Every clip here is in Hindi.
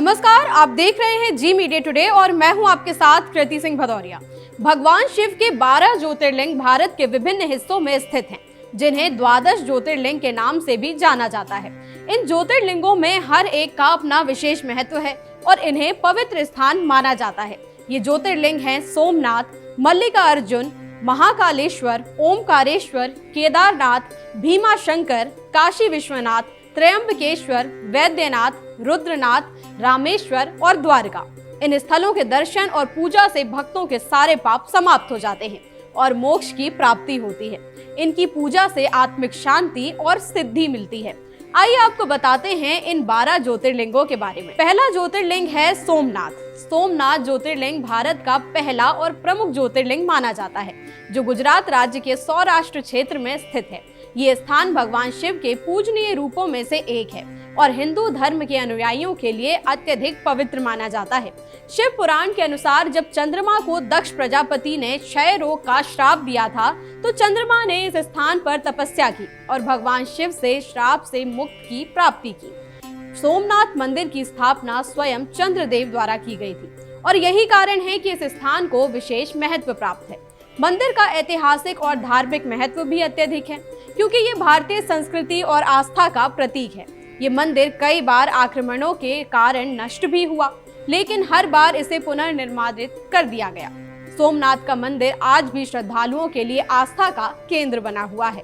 नमस्कार, आप देख रहे हैं जी मीडिया टुडे और मैं हूं आपके साथ कृति सिंह भदौरिया। भगवान शिव के 12 ज्योतिर्लिंग भारत के विभिन्न हिस्सों में स्थित हैं, जिन्हें द्वादश ज्योतिर्लिंग के नाम से भी जाना जाता है। इन ज्योतिर्लिंगों में हर एक का अपना विशेष महत्व है और इन्हें पवित्र स्थान माना जाता है। ये ज्योतिर्लिंग हैं सोमनाथ, मल्लिकार्जुन, महाकालेश्वर, ओमकारेश्वर, केदारनाथ, भीमाशंकर, काशी विश्वनाथ, त्र्यंबकेश्वर, वैद्यनाथ, रुद्रनाथ, रामेश्वर और द्वारका। इन स्थलों के दर्शन और पूजा से भक्तों के सारे पाप समाप्त हो जाते हैं और मोक्ष की प्राप्ति होती है। इनकी पूजा से आत्मिक शांति और सिद्धि मिलती है। आइए आपको बताते हैं इन 12 ज्योतिर्लिंगों के बारे में। पहला ज्योतिर्लिंग है सोमनाथ। सोमनाथ ज्योतिर्लिंग भारत का पहला और प्रमुख ज्योतिर्लिंग माना जाता है, जो गुजरात राज्य के सौराष्ट्र क्षेत्र में स्थित है। ये स्थान भगवान शिव के पूजनीय रूपों में से एक है और हिंदू धर्म के अनुयायियों के लिए अत्यधिक पवित्र माना जाता है। शिव पुराण के अनुसार जब चंद्रमा को दक्ष प्रजापति ने क्षय रोग का श्राप दिया था, तो चंद्रमा ने इस स्थान पर तपस्या की और भगवान शिव से श्राप से मुक्ति की प्राप्ति की। सोमनाथ मंदिर की स्थापना स्वयं चंद्रदेव द्वारा की गई थी और यही कारण है कि इस स्थान को विशेष महत्व प्राप्त है। मंदिर का ऐतिहासिक और धार्मिक महत्व भी अत्यधिक है, क्योंकि ये भारतीय संस्कृति और आस्था का प्रतीक है। ये मंदिर कई बार आक्रमणों के कारण नष्ट भी हुआ, लेकिन हर बार इसे पुनर्निर्माणित कर दिया गया। सोमनाथ का मंदिर आज भी श्रद्धालुओं के लिए आस्था का केंद्र बना हुआ है।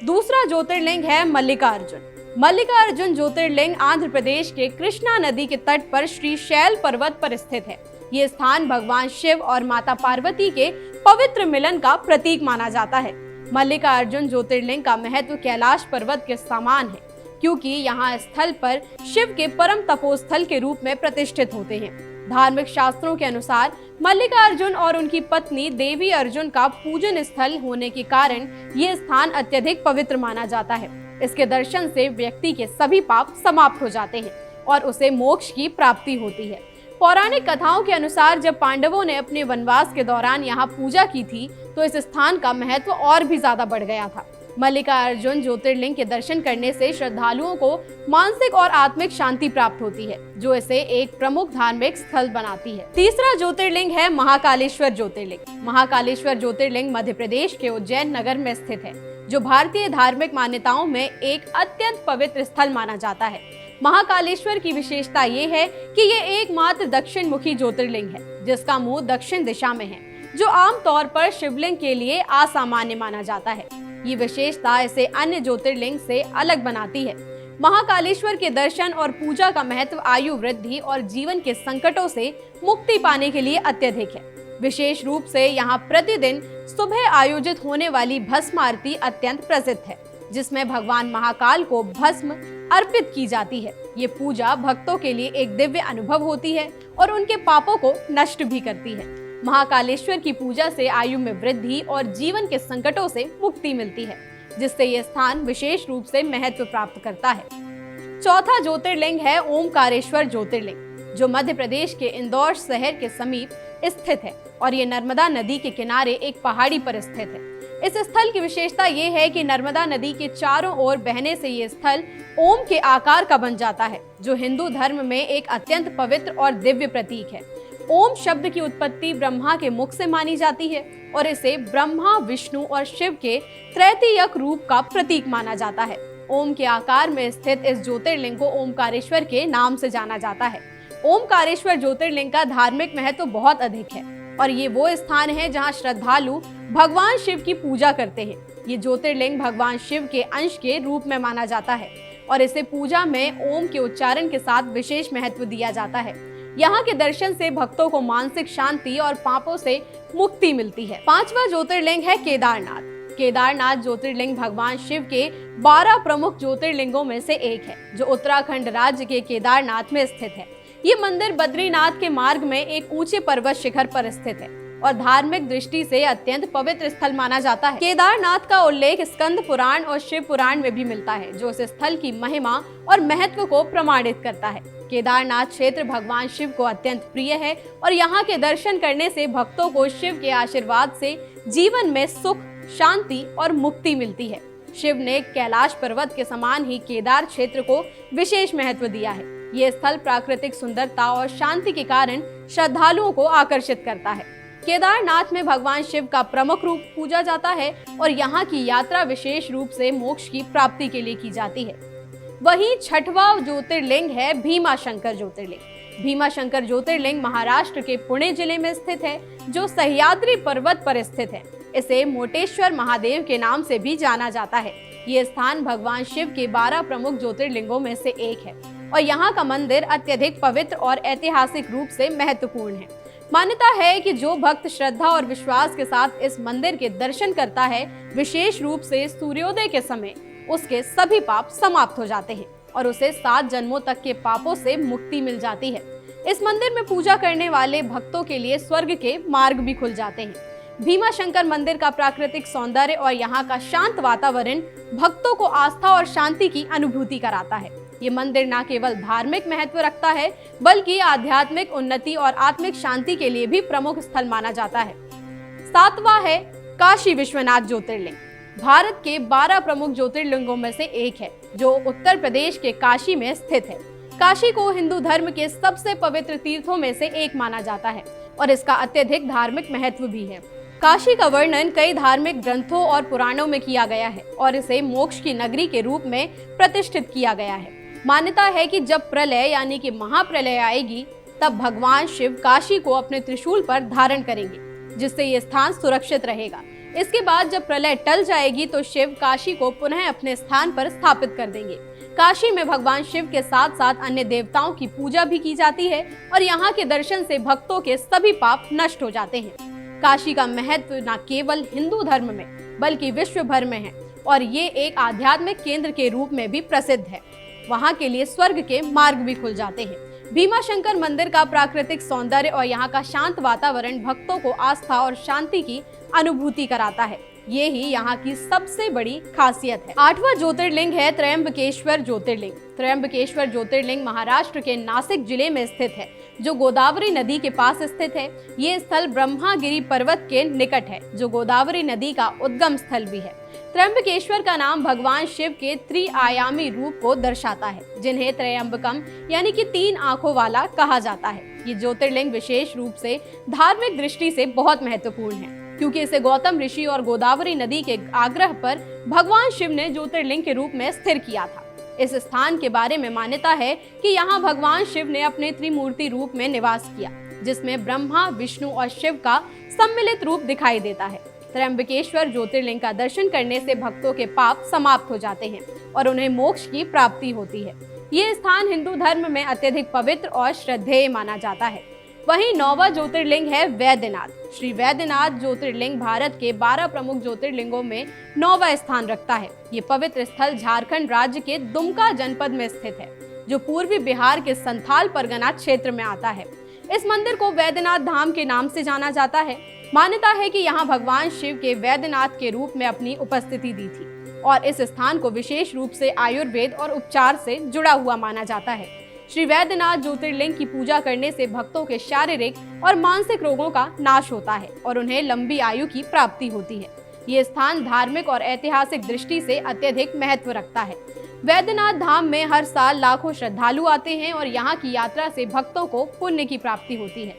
दूसरा ज्योतिर्लिंग है मल्लिकार्जुन। मल्लिकार्जुन ज्योतिर्लिंग आंध्र प्रदेश के कृष्णा नदी के तट पर श्री शैल पर्वत पर स्थित है। ये स्थान भगवान शिव और माता पार्वती के पवित्र मिलन का प्रतीक माना जाता है। मल्लिकार्जुन ज्योतिर्लिंग का महत्व कैलाश पर्वत के समान है, क्योंकि यहाँ स्थल पर शिव के परम तपोस्थल के रूप में प्रतिष्ठित होते हैं। धार्मिक शास्त्रों के अनुसार मल्लिकार्जुन और उनकी पत्नी देवी अर्जुन का पूजन स्थल होने के कारण ये स्थान अत्यधिक पवित्र माना जाता है। इसके दर्शन से व्यक्ति के सभी पाप समाप्त हो जाते हैं और उसे मोक्ष की प्राप्ति होती है। पौराणिक कथाओं के अनुसार जब पांडवों ने अपने वनवास के दौरान यहाँ पूजा की थी, तो इस स्थान का महत्व और भी ज्यादा बढ़ गया था। मल्लिकार्जुन ज्योतिर्लिंग के दर्शन करने से श्रद्धालुओं को मानसिक और आत्मिक शांति प्राप्त होती है, जो इसे एक प्रमुख धार्मिक स्थल बनाती है। तीसरा ज्योतिर्लिंग है महाकालेश्वर ज्योतिर्लिंग। महाकालेश्वर ज्योतिर्लिंग मध्य प्रदेश के उज्जैन नगर में स्थित है, जो भारतीय धार्मिक मान्यताओं में एक अत्यंत पवित्र स्थल माना जाता है। महाकालेश्वर की विशेषता ये है कि ये एकमात्र दक्षिण मुखी ज्योतिर्लिंग है, जिसका मुंह दक्षिण दिशा में है, जो आमतौर पर शिवलिंग के लिए असामान्य माना जाता है। ये विशेषता इसे अन्य ज्योतिर्लिंग से अलग बनाती है। महाकालेश्वर के दर्शन और पूजा का महत्व आयु वृद्धि और जीवन के संकटों से मुक्ति पाने के लिए अत्यधिक है। विशेष रूप से यहाँ प्रतिदिन सुबह आयोजित होने वाली भस्म आरती अत्यंत प्रसिद्ध है, जिसमें भगवान महाकाल को भस्म अर्पित की जाती है। ये पूजा भक्तों के लिए एक दिव्य अनुभव होती है और उनके पापों को नष्ट भी करती है। महाकालेश्वर की पूजा से आयु में वृद्धि और जीवन के संकटों से मुक्ति मिलती है, जिससे यह स्थान विशेष रूप से महत्व प्राप्त करता है। चौथा ज्योतिर्लिंग है ओमकारेश्वर ज्योतिर्लिंग, जो मध्य प्रदेश के इंदौर शहर के समीप स्थित है और ये नर्मदा नदी के किनारे एक पहाड़ी पर स्थित है। इस स्थल की विशेषता ये है कि नर्मदा नदी के चारों ओर बहने से ये स्थल ओम के आकार का बन जाता है, जो हिंदू धर्म में एक अत्यंत पवित्र और दिव्य प्रतीक है। ओम शब्द की उत्पत्ति ब्रह्मा के मुख से मानी जाती है और इसे ब्रह्मा, विष्णु और शिव के त्रैतीयक रूप का प्रतीक माना जाता है। ओम के आकार में स्थित इस ज्योतिर्लिंग को ओमकारेश्वर के नाम से जाना जाता है। ओमकारेश्वर ज्योतिर्लिंग का धार्मिक महत्व बहुत अधिक है और ये वो स्थान है जहाँ श्रद्धालु भगवान शिव की पूजा करते हैं। ये ज्योतिर्लिंग भगवान शिव के अंश के रूप में माना जाता है और इसे पूजा में ओम के उच्चारण के साथ विशेष महत्व दिया जाता है। यहाँ के दर्शन से भक्तों को मानसिक शांति और पापों से मुक्ति मिलती है। पांचवा ज्योतिर्लिंग है केदारनाथ। केदारनाथ ज्योतिर्लिंग भगवान शिव के 12 प्रमुख ज्योतिर्लिंगों में से एक है, जो उत्तराखंड राज्य के केदारनाथ में स्थित है। ये मंदिर बद्रीनाथ के मार्ग में एक ऊंचे पर्वत शिखर पर स्थित है और धार्मिक दृष्टि से अत्यंत पवित्र स्थल माना जाता है। केदारनाथ का उल्लेख स्कंद पुराण और शिव पुराण में भी मिलता है, जो इस स्थल की महिमा और महत्व को प्रमाणित करता है। केदारनाथ क्षेत्र भगवान शिव को अत्यंत प्रिय है और यहाँ के दर्शन करने से भक्तों को शिव के आशीर्वाद से जीवन में सुख, शांति और मुक्ति मिलती है। शिव ने कैलाश पर्वत के समान ही केदार क्षेत्र को विशेष महत्व दिया है। ये स्थल प्राकृतिक सुंदरता और शांति के कारण श्रद्धालुओं को आकर्षित करता है। केदारनाथ में भगवान शिव का प्रमुख रूप पूजा जाता है और यहाँ की यात्रा विशेष रूप से मोक्ष की प्राप्ति के लिए की जाती है। वहीं छठवां ज्योतिर्लिंग है भीमाशंकर ज्योतिर्लिंग। भीमाशंकर ज्योतिर्लिंग महाराष्ट्र के पुणे जिले में स्थित है, जो सह्याद्री पर्वत पर स्थित है। इसे मोटेश्वर महादेव के नाम से भी जाना जाता है। ये स्थान भगवान शिव के 12 प्रमुख ज्योतिर्लिंगों में से एक है और यहाँ का मंदिर अत्यधिक पवित्र और ऐतिहासिक रूप से महत्वपूर्ण है। मान्यता है कि जो भक्त श्रद्धा और विश्वास के साथ इस मंदिर के दर्शन करता है, विशेष रूप से सूर्योदय के समय, उसके सभी पाप समाप्त हो जाते हैं और उसे 7 जन्मों तक के पापों से मुक्ति मिल जाती है। इस मंदिर में पूजा करने वाले भक्तों के लिए स्वर्ग के मार्ग भी खुल जाते हैं। भीमाशंकर मंदिर का प्राकृतिक सौंदर्य और यहाँ का शांत वातावरण भक्तों को आस्था और शांति की अनुभूति कराता है। ये मंदिर न केवल धार्मिक महत्व रखता है, बल्कि आध्यात्मिक उन्नति और आत्मिक शांति के लिए भी प्रमुख स्थल माना जाता है। 7वां है काशी विश्वनाथ ज्योतिर्लिंग। भारत के 12 प्रमुख ज्योतिर्लिंगों में से एक है, जो उत्तर प्रदेश के काशी में स्थित है। काशी को हिंदू धर्म के सबसे पवित्र तीर्थों में से एक माना जाता है और इसका अत्यधिक धार्मिक महत्व भी है। काशी का वर्णन कई धार्मिक ग्रंथों और पुराणों में किया गया है और इसे मोक्ष की नगरी के रूप में प्रतिष्ठित किया गया है। मान्यता है कि जब प्रलय यानी कि महाप्रलय आएगी, तब भगवान शिव काशी को अपने त्रिशूल पर धारण करेंगे, जिससे ये स्थान सुरक्षित रहेगा। इसके बाद जब प्रलय टल जाएगी तो शिव काशी को पुनः अपने स्थान पर स्थापित कर देंगे। काशी में भगवान शिव के साथ साथ अन्य देवताओं की पूजा भी की जाती है और यहाँ के दर्शन से भक्तों के सभी पाप नष्ट हो जाते हैं। काशी का महत्व न केवल हिंदू धर्म में, बल्कि विश्व भर में है और ये एक आध्यात्मिक केंद्र के रूप में भी प्रसिद्ध है। वहाँ के लिए स्वर्ग के मार्ग भी खुल जाते हैं। भीमाशंकर मंदिर का प्राकृतिक सौंदर्य और यहाँ का शांत वातावरण भक्तों को आस्था और शांति की अनुभूति कराता है। ये ही यहाँ की सबसे बड़ी खासियत है। 8वां ज्योतिर्लिंग है त्र्यंबकेश्वर ज्योतिर्लिंग। त्र्यंबकेश्वर ज्योतिर्लिंग महाराष्ट्र के नासिक जिले में स्थित है, जो गोदावरी नदी के पास स्थित है। ये स्थल ब्रह्मागिरी पर्वत के निकट है, जो गोदावरी नदी का उद्गम स्थल भी है। त्र्यंबकेश्वर का नाम भगवान शिव के त्रिआयामी रूप को दर्शाता है, जिन्हें त्रयंबकम यानी कि 3 आंखों वाला कहा जाता है। ये ज्योतिर्लिंग विशेष रूप से धार्मिक दृष्टि से बहुत महत्वपूर्ण है, क्योंकि इसे गौतम ऋषि और गोदावरी नदी के आग्रह पर भगवान शिव ने ज्योतिर्लिंग के रूप में स्थिर किया था। इस स्थान के बारे में मान्यता है कि यहाँ भगवान शिव ने अपने त्रिमूर्ति रूप में निवास किया, जिसमें ब्रह्मा, विष्णु और शिव का सम्मिलित रूप दिखाई देता है। त्र्यंबकेश्वर ज्योतिर्लिंग का दर्शन करने से भक्तों के पाप समाप्त हो जाते हैं और उन्हें मोक्ष की प्राप्ति होती है। ये स्थान हिंदू धर्म में अत्यधिक पवित्र और श्रद्धेय माना जाता है। वहीं 9वां ज्योतिर्लिंग है वैद्यनाथ। श्री वैद्यनाथ ज्योतिर्लिंग भारत के 12 प्रमुख ज्योतिर्लिंगों में 9वां स्थान रखता है। ये पवित्र स्थल झारखंड राज्य के दुमका जनपद में स्थित है, जो पूर्वी बिहार के संथाल परगना क्षेत्र में आता है। इस मंदिर को वैद्यनाथ धाम के नाम से जाना जाता है। मान्यता है कि यहाँ भगवान शिव के वैद्यनाथ के रूप में अपनी उपस्थिति दी थी और इस स्थान को विशेष रूप से आयुर्वेद और उपचार से जुड़ा हुआ माना जाता है। श्री वैद्यनाथ ज्योतिर्लिंग की पूजा करने से भक्तों के शारीरिक और मानसिक रोगों का नाश होता है और उन्हें लंबी आयु की प्राप्ति होती है। ये स्थान धार्मिक और ऐतिहासिक दृष्टि से अत्यधिक महत्व रखता है। वैद्यनाथ धाम में हर साल लाखों श्रद्धालु आते हैं और यहाँ की यात्रा से भक्तों को पुण्य की प्राप्ति होती है।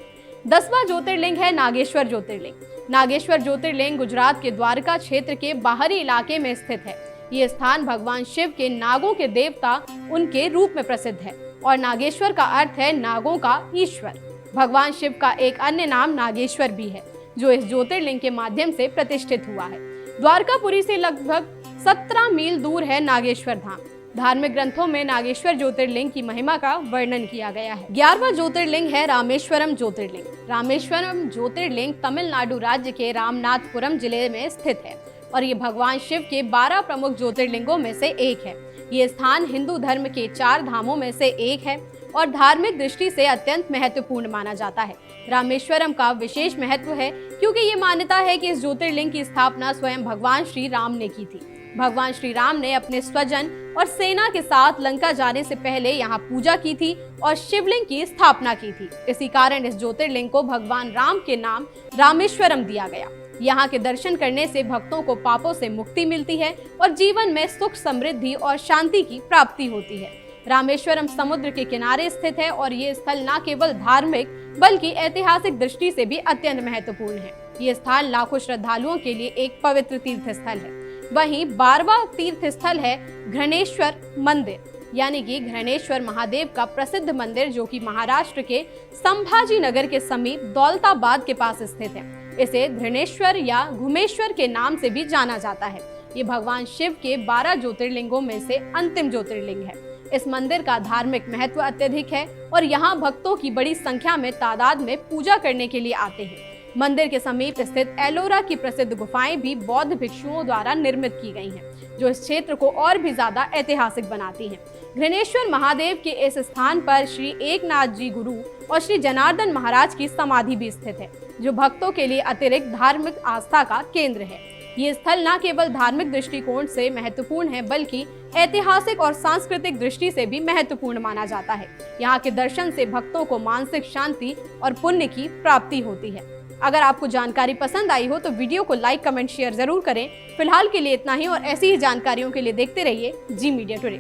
10वां ज्योतिर्लिंग है नागेश्वर ज्योतिर्लिंग। नागेश्वर ज्योतिर्लिंग गुजरात के द्वारका क्षेत्र के बाहरी इलाके में स्थित है। ये स्थान भगवान शिव के नागों के देवता उनके रूप में प्रसिद्ध है और नागेश्वर का अर्थ है नागों का ईश्वर। भगवान शिव का एक अन्य नाम नागेश्वर भी है, जो इस ज्योतिर्लिंग के माध्यम से प्रतिष्ठित हुआ है। द्वारकापुरी से लगभग 17 मील दूर है नागेश्वर धाम। धार्मिक ग्रंथों में नागेश्वर ज्योतिर्लिंग की महिमा का वर्णन किया गया है। 11वां ज्योतिर्लिंग है रामेश्वरम ज्योतिर्लिंग। रामेश्वरम ज्योतिर्लिंग तमिलनाडु राज्य के रामनाथपुरम जिले में स्थित है और ये भगवान शिव के 12 प्रमुख ज्योतिर्लिंगों में से एक है। ये स्थान हिंदू धर्म के 4 धामों में से एक है और धार्मिक दृष्टि से अत्यंत महत्वपूर्ण माना जाता है। रामेश्वरम का विशेष महत्व है क्योंकि ये मान्यता है कि इस ज्योतिर्लिंग की स्थापना स्वयं भगवान श्री राम ने की थी। भगवान श्री राम ने अपने स्वजन और सेना के साथ लंका जाने से पहले यहाँ पूजा की थी और शिवलिंग की स्थापना की थी। इसी कारण इस ज्योतिर्लिंग को भगवान राम के नाम रामेश्वरम दिया गया। यहाँ के दर्शन करने से भक्तों को पापों से मुक्ति मिलती है और जीवन में सुख, समृद्धि और शांति की प्राप्ति होती है। रामेश्वरम समुद्र के किनारे स्थित है और ये स्थल न केवल धार्मिक बल्कि ऐतिहासिक दृष्टि से भी अत्यंत महत्वपूर्ण है। ये स्थान लाखों श्रद्धालुओं के लिए एक पवित्र तीर्थ स्थल है। वहीं 12वां तीर्थ स्थल है घृणेश्वर मंदिर, यानी कि घृणेश्वर महादेव का प्रसिद्ध मंदिर, जो कि महाराष्ट्र के संभाजी नगर के समीप दौलताबाद के पास स्थित है। इसे घृणेश्वर या घुमेश्वर के नाम से भी जाना जाता है। ये भगवान शिव के 12 ज्योतिर्लिंगों में से अंतिम ज्योतिर्लिंग है। इस मंदिर का धार्मिक महत्व अत्यधिक है और यहाँ भक्तों की बड़ी संख्या में तादाद में पूजा करने के लिए आते हैं। मंदिर के समीप स्थित एलोरा की प्रसिद्ध गुफाएं भी बौद्ध भिक्षुओं द्वारा निर्मित की गई हैं, जो इस क्षेत्र को और भी ज्यादा ऐतिहासिक बनाती हैं। घृणेश्वर महादेव के इस स्थान पर श्री एकनाथ जी गुरु और श्री जनार्दन महाराज की समाधि भी स्थित है, जो भक्तों के लिए अतिरिक्त धार्मिक आस्था का केंद्र है। ये स्थल न केवल धार्मिक दृष्टिकोण से महत्वपूर्ण है बल्कि ऐतिहासिक और सांस्कृतिक दृष्टि से भी महत्वपूर्ण माना जाता है। यहाँ के दर्शन से भक्तों को मानसिक शांति और पुण्य की प्राप्ति होती है। अगर आपको जानकारी पसंद आई हो तो वीडियो को लाइक, कमेंट, शेयर जरूर करें। फिलहाल के लिए इतना ही और ऐसी ही जानकारियों के लिए देखते रहिए जी मीडिया टुडे।